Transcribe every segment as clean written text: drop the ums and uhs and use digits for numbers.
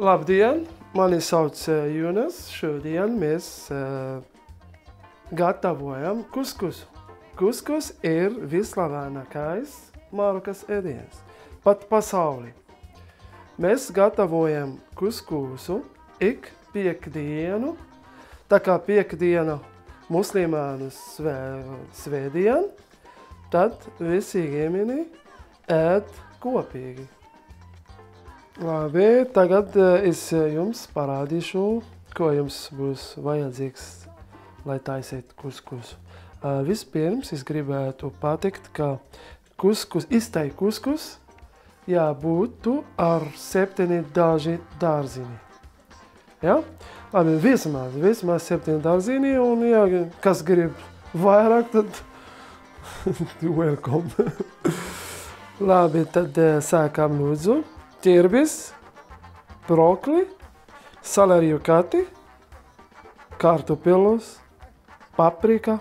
Labdien! Mani sauc Jonas. Šodien mēs gatavojam kuskusu. Kuskus ir vislavēnākais Marokas ēdiens, pat pasaulī. Mēs gatavojam kuskusu ik piekdienu, tā kā piekdiena muslimānu svētdien, tad visi ģimeni ēd kopīgi. Labi, tagad es jums parādīšu, ko jums būs vajadzīgs, lai taisītu kuskusu. Vispirms es gribētu pateikt, ka iztai kuskus jābūtu ar 7 daži dārziņi. Ja? Labi, vismaz 7 dārziņi, un ja kas grib vairāk, tad welcome. Labi, tad sākam lūdzu. Ķirbis, brokli, saleriju kati, kartupeļus, paprika,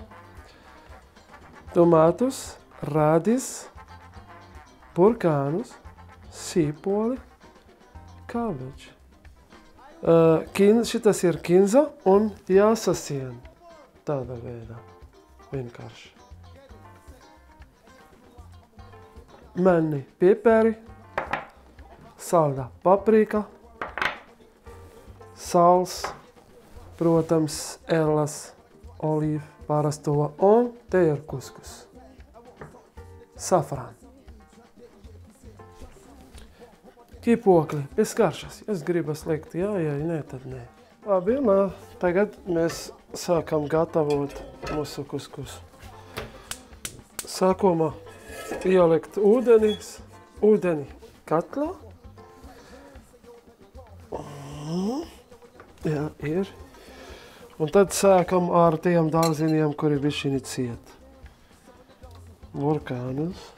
tomātus, radis, burkānus, sīpoli, kabeģi. Šitas ir kinza un jāsasien tādā veidā, vienkārši. Melni piperi, salda paprika, sals, protams, elas, olīva, parasto, un te ir kuskus. Safrāni. Ķipokli, bez karšas. Es gribas likt, ja nē, tad nē. Labi, tagad mēs sākam gatavot mūsu kuskusu. Sākumā ielikt ūdeni katlā. Jā, ir. Un tad sākam ar tiem dārziņiem, kuri bišķiņi ciet. Burkānus.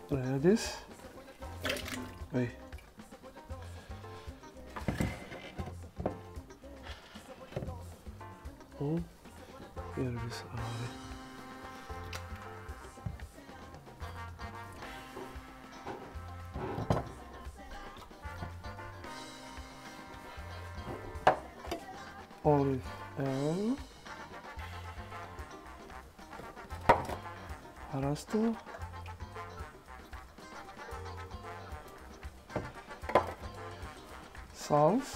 Redis. Vai. Un ir visādi. Olive oil, parasto, sals,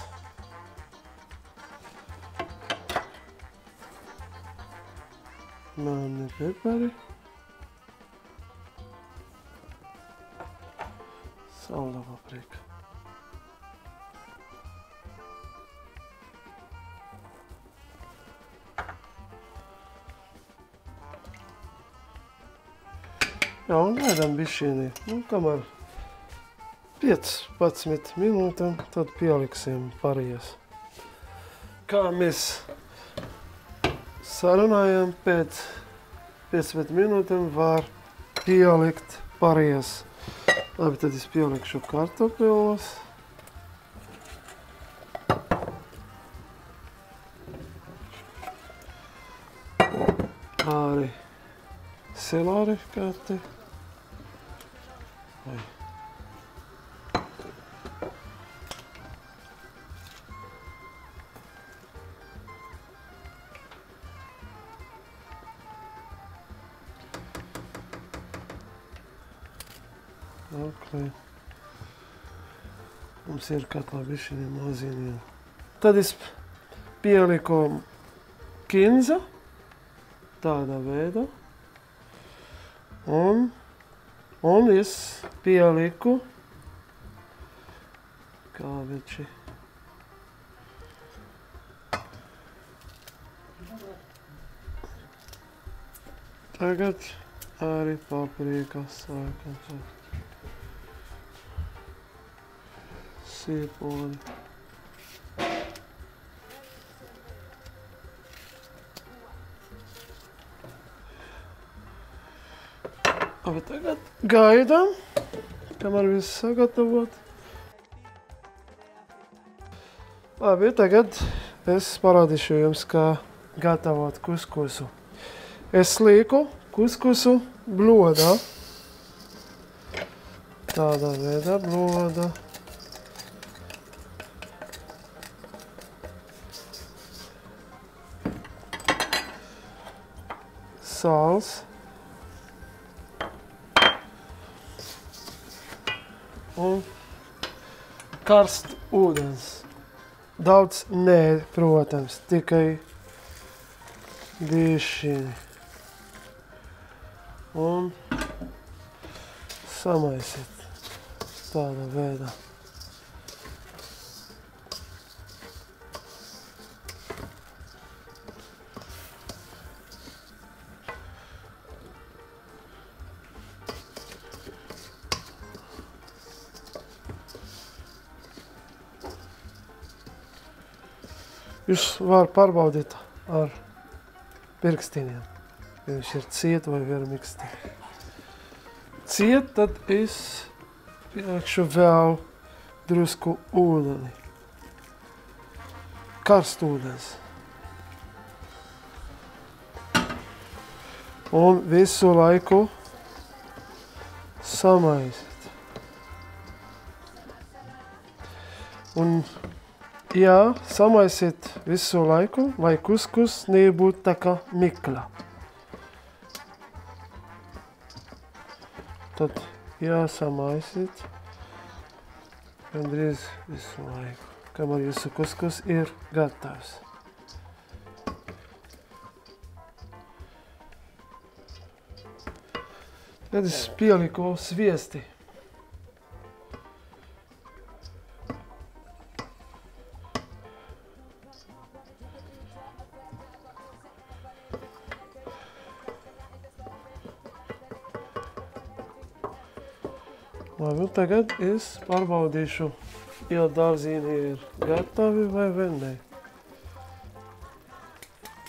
melni pipari, salda paprika. Jā, un ēdam bišķiņi, kamēr 15 minūtēm, tad pieliksim pārējās. Kā mēs sarunājam, pēc 15 minūtēm var pielikt pārējās. Labi, tad es pielikšu kartupeļus. Arī selāri kati. Okay. Mums ir katlā bišķiņi maziņi. Tad es pieliku kinza tādā veidā. Un es pieliku kabeģi. Tagad arī paprika sākam. sīpoli. Labi, tagad gaidām, kamēr viss sagatavot. Labi, tagad es parādīšu jums, kā gatavot kuskusu. Es lieku kuskusu blodā. Tādā veidā bloda. Sāls. Un karsts ūdens. Daudz nē, protams, tikai bišķiņi. Un samaisiet tādā veidā. Jūs var pārbaudīt ar pirkstīniem. Viņš ir ciet vai var mikstīt. Ciet, tad es piekšu vēl drusku ūdeni. Karst ūdens. Un visu laiku samaisiet. Un jā, samaisiet visu laiku, lai kuskus nebūtu tā kā mikla. Tad jāsamaisiet gandrīz visu laiku, kamēr jūsu kuskus ir gatavs. Tad es pieliku sviesti. Labi, tagad es pārbaudīšu, ja dārzīni ir gatavi vai nē.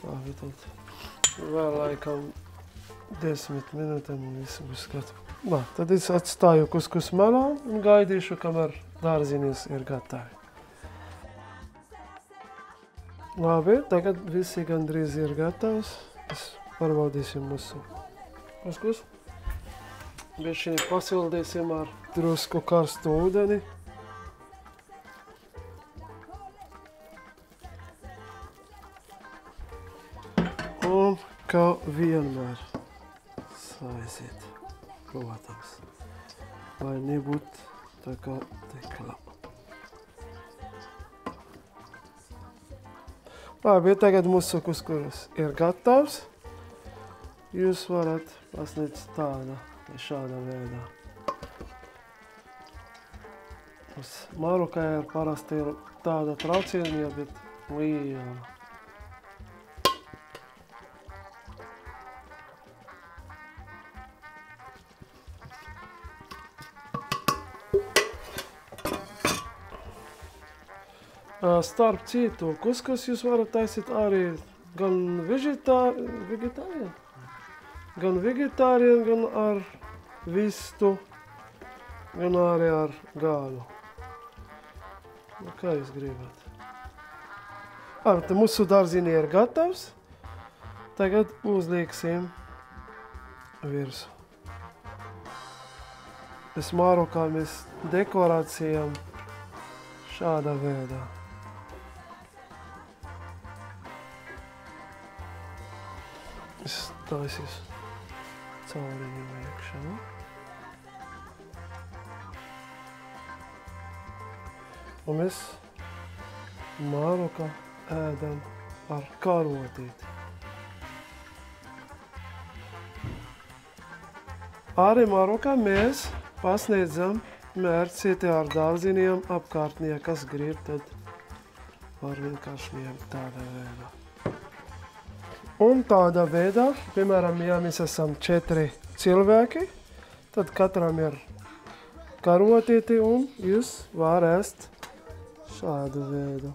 Labi, tad vēl laikam 10 minūtēm un visu būs gatavi. Labi, tad es atstāju kuskus malā un gaidīšu, kamēr dārzīnis ir gatavi. Labi, tagad visi gandrīz ir gatavs. Es pārbaudīsim mūsu kuskus. Bišķiņi pasildīsim ar drusku karstu ūdeni. Un kā vienmēr saisiet, protams, lai nebūtu tā kā tekla. Labi, tagad mūsu kuskus ir gatavs. Jūs varat pasniegt tāda. Šādā veidā. Uz Marokā ir parasti tāda traucienība, bet liela. Starp citu, kuskus jūs varat taisīt arī gan vegetārien, gan ar vistu, gan arī ar gālu. Nu, kā jūs gribat? Tad mūsu dārziņi ir gatavs. Tagad uzlieksim virsmu. Bez Marokā mēs dekorācijām šādā veidā. Es taisīšu cauriņu iekšā. Un mēs Marokā ēdam ar karotīti. Arī Marokā mēs pasniedzam mērcīti ar dārziņiem apkārtnie, kas grib, tad var vienkārši ņemt tādā veidā. Un tādā veidā, piemēram, ja mēs esam 4 cilvēki, tad katram ir karotīti un jūs var ēst šādu veidu.